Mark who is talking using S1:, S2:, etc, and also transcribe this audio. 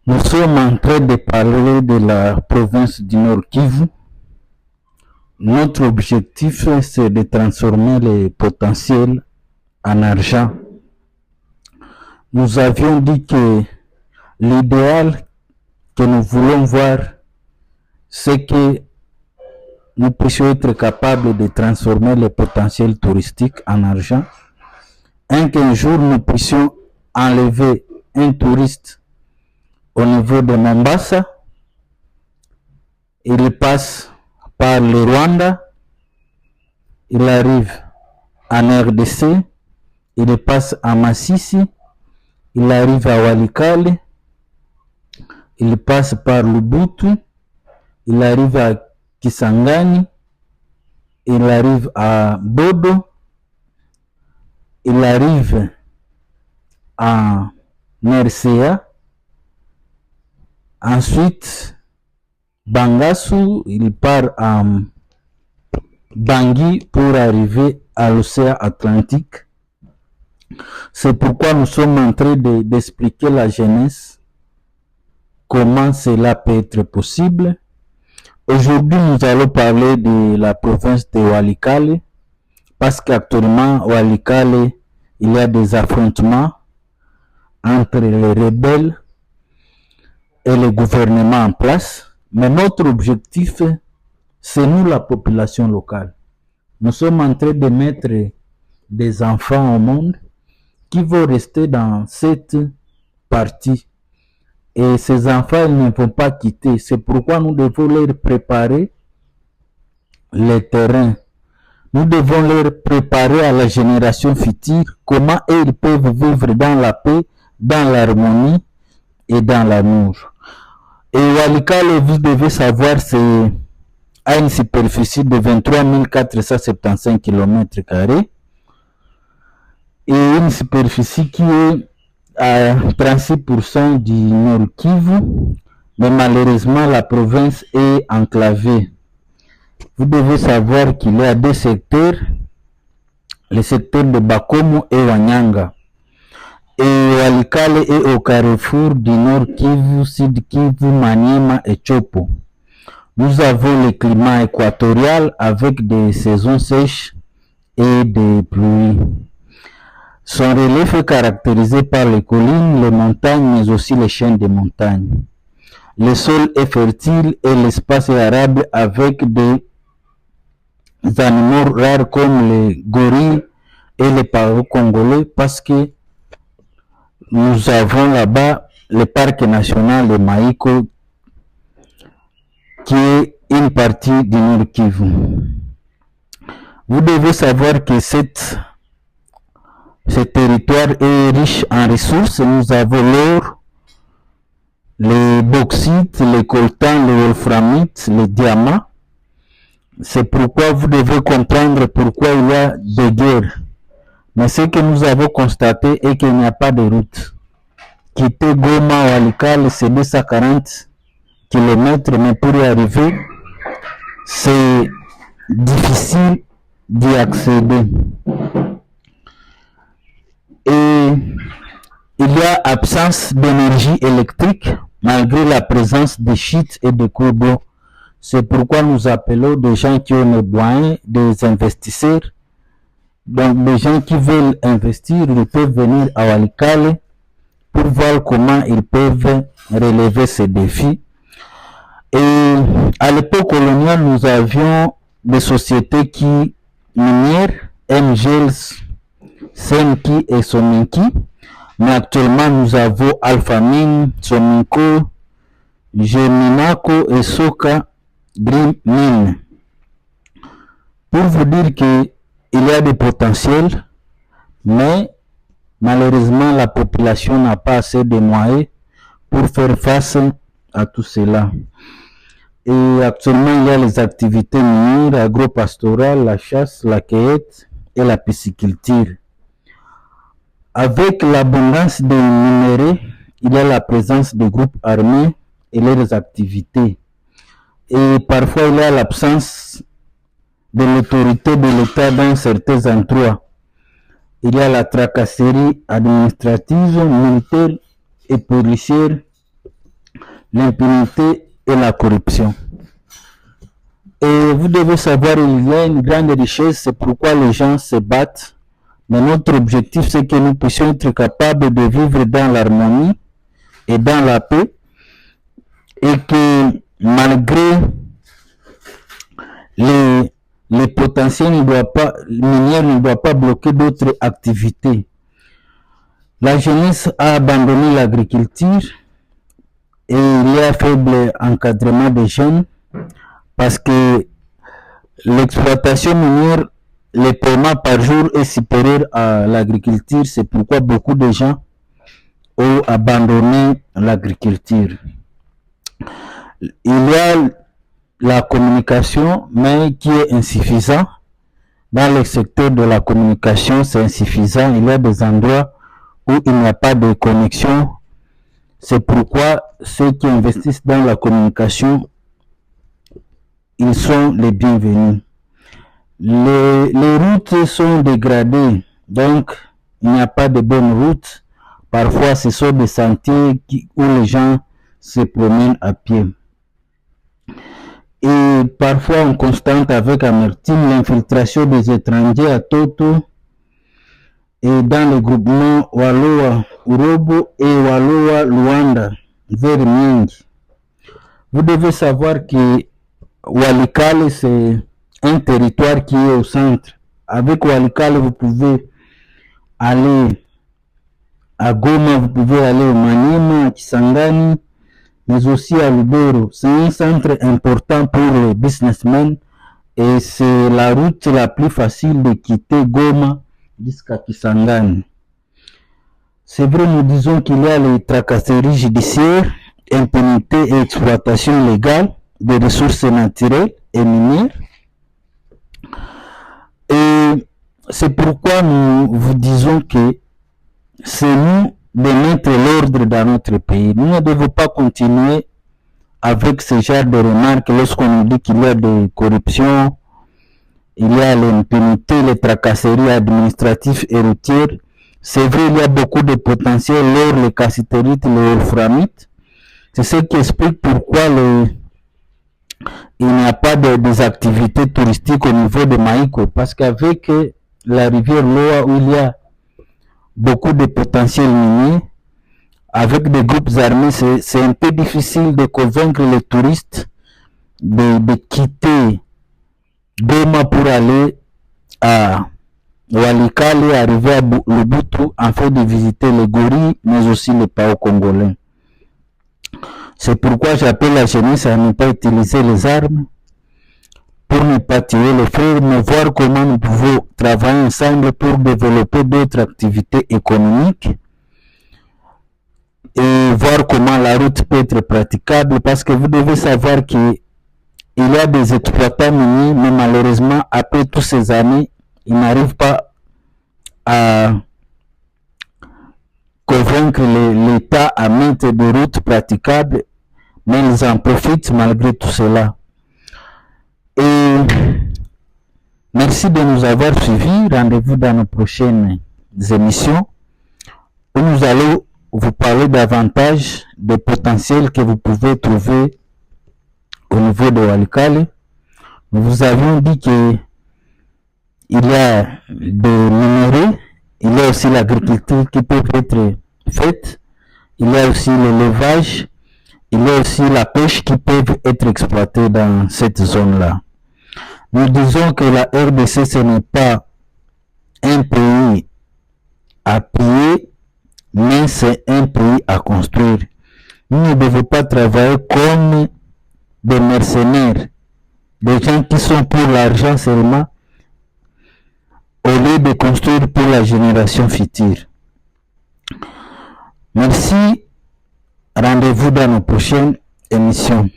S1: Nous sommes en train de parler de la province du Nord Kivu. Notre objectif, c'est de transformer les potentiels en argent. Nous avions dit que l'idéal que nous voulons voir, c'est que nous puissions être capables de transformer les potentiels touristiques en argent. Qu'un jour, nous puissions enlever un touriste au niveau de Mombasa, il passe par le Rwanda, il arrive en RDC, il passe à Masisi, il arrive à Walikale, il passe par Lubutu, il arrive à Kisangani, il arrive à Bodo, il arrive à Nercea, ensuite Bangassou, il part à Bangui pour arriver à l'océan Atlantique. C'est pourquoi nous sommes en train d'expliquer la jeunesse comment cela peut être possible. Aujourd'hui, nous allons parler de la province de Walikale parce qu'actuellement, Walikale, il y a des affrontements entre les rebelles et le gouvernement en place. Mais notre objectif, c'est nous, la population locale. Nous sommes en train de mettre des enfants au monde qui vont rester dans cette partie. Et ces enfants, ils ne vont pas quitter. C'est pourquoi nous devons leur préparer les terrains. Nous devons leur préparer à la génération future comment ils peuvent vivre dans la paix, dans l'harmonie et dans l'amour. Et Walikale, vous devez savoir, c'est à une superficie de 23 475 km² et une superficie qui est à 36% du Nord Kivu, mais malheureusement la province est enclavée. Vous devez savoir qu'il y a deux secteurs, le secteur de Bakomo et Wanyanga. Et Walikale est au carrefour du Nord Kivu, Sud Kivu, Maniema et Chopo. Nous avons le climat équatorial avec des saisons sèches et des pluies. Son relief est caractérisé par les collines, les montagnes, mais aussi les chaînes de montagnes. Le sol est fertile et l'espace est arable avec des animaux rares comme les gorilles et les pavots congolais parce que nous avons là-bas le parc national de Maïko qui est une partie du Nord Kivu. Vous devez savoir que ce territoire est riche en ressources. Nous avons l'or, les bauxites, les coltans, les wolframites, les diamants. C'est pourquoi vous devez comprendre pourquoi il y a des guerres. Mais ce que nous avons constaté est qu'il n'y a pas de route. Quitter Goma ou Walikale, c'est 240 km, mais pour y arriver, c'est difficile d'y accéder. Et il y a absence d'énergie électrique malgré la présence de shit et de cours d'eau. C'est pourquoi nous appelons des gens qui ont les moyens, des investisseurs. Donc les gens qui veulent investir, ils peuvent venir à Walikale pour voir comment ils peuvent relever ces défis. Et à l'époque coloniale, nous avions des sociétés qui minières, MGLs, Senki et Sominki. Mais actuellement, nous avons Alphamine, Sominco, Geminaco et Soka Green Mine. Pour vous dire qu'il y a des potentiels, mais malheureusement, la population n'a pas assez de moyens pour faire face à tout cela. Et actuellement, il y a les activités minières, agro-pastorales, la chasse, la cueillette et la pisciculture. Avec l'abondance des minéraux, il y a la présence de groupes armés et leurs activités. Et parfois, il y a l'absence de l'autorité de l'État dans certains endroits. Il y a la tracasserie administrative, militaire et policière l'impunité et la corruption. Et vous devez savoir, il y a une grande richesse, c'est pourquoi les gens se battent. Mais notre objectif, c'est que nous puissions être capables de vivre dans l'harmonie et dans la paix, et que malgré les potentiels miniers ne doivent pas bloquer d'autres activités. La jeunesse a abandonné l'agriculture et il y a un faible encadrement des jeunes parce que l'exploitation minière, le paiement par jour est supérieur à l'agriculture. C'est pourquoi beaucoup de gens ont abandonné l'agriculture. Il y a la communication, mais qui est insuffisant. Dans le secteur de la communication, c'est insuffisant. Il y a des endroits où il n'y a pas de connexion. C'est pourquoi ceux qui investissent dans la communication, ils sont les bienvenus. Les routes sont dégradées, donc il n'y a pas de bonnes routes. Parfois, ce sont des sentiers où les gens se promènent à pied. Et parfois, on constate avec amertume l'infiltration des étrangers à Toto et dans le groupement Waloa Urobo et Waloa Luanda vers Mingi. Vous devez savoir que Walikale, c'est un territoire qui est au centre. Avec Walikale, vous pouvez aller à Goma, vous pouvez aller au Maniema, à Kisangani, mais aussi à Lubero. C'est un centre important pour les businessmen et c'est la route la plus facile de quitter Goma jusqu'à Kisangani. C'est vrai, nous disons qu'il y a les tracasseries judiciaires, impunité et exploitation légale des ressources naturelles et minières. Et c'est pourquoi nous vous disons que c'est nous de mettre l'ordre dans notre pays. Nous ne devons pas continuer avec ce genre de remarques lorsqu'on nous dit qu'il y a de corruption, il y a l'impunité, les tracasseries administratives et routières. C'est vrai, il y a beaucoup de potentiel, l'or, les cassitérites, les wolframites. C'est ce qui explique pourquoi il n'y a pas des activités touristiques au niveau de Maïko. Parce qu'avec la rivière Loa, où il y a beaucoup de potentiel minier, avec des groupes armés, c'est un peu difficile de convaincre les touristes de quitter Goma pour aller à Walikale et arriver à Lubutru afin de visiter les gorilles, mais aussi les pao congolais. C'est pourquoi j'appelle la jeunesse à ne pas utiliser les armes pour ne pas tuer les frères, mais voir comment nous pouvons travailler ensemble pour développer d'autres activités économiques et voir comment la route peut être praticable, parce que vous devez savoir qu'il y a des exploitants miniers, mais malheureusement, après toutes ces années, ils n'arrivent pas à convaincre l'État à mettre des routes praticables, mais ils en profitent malgré tout cela. Et merci de nous avoir suivis. Rendez-vous dans nos prochaines émissions où nous allons vous parler davantage des potentiels que vous pouvez trouver au niveau de Walikale. Nous vous avions dit que il y a des minerais, il y a aussi l'agriculture qui peut être faite, il y a aussi l'élevage, il y a aussi la pêche qui peuvent être exploitées dans cette zone-là. Nous disons que la RDC, ce n'est pas un pays à piller, mais c'est un pays à construire. Nous ne devons pas travailler comme des mercenaires, des gens qui sont pour l'argent seulement, au lieu de construire pour la génération future. Merci. Rendez-vous dans nos prochaines émissions.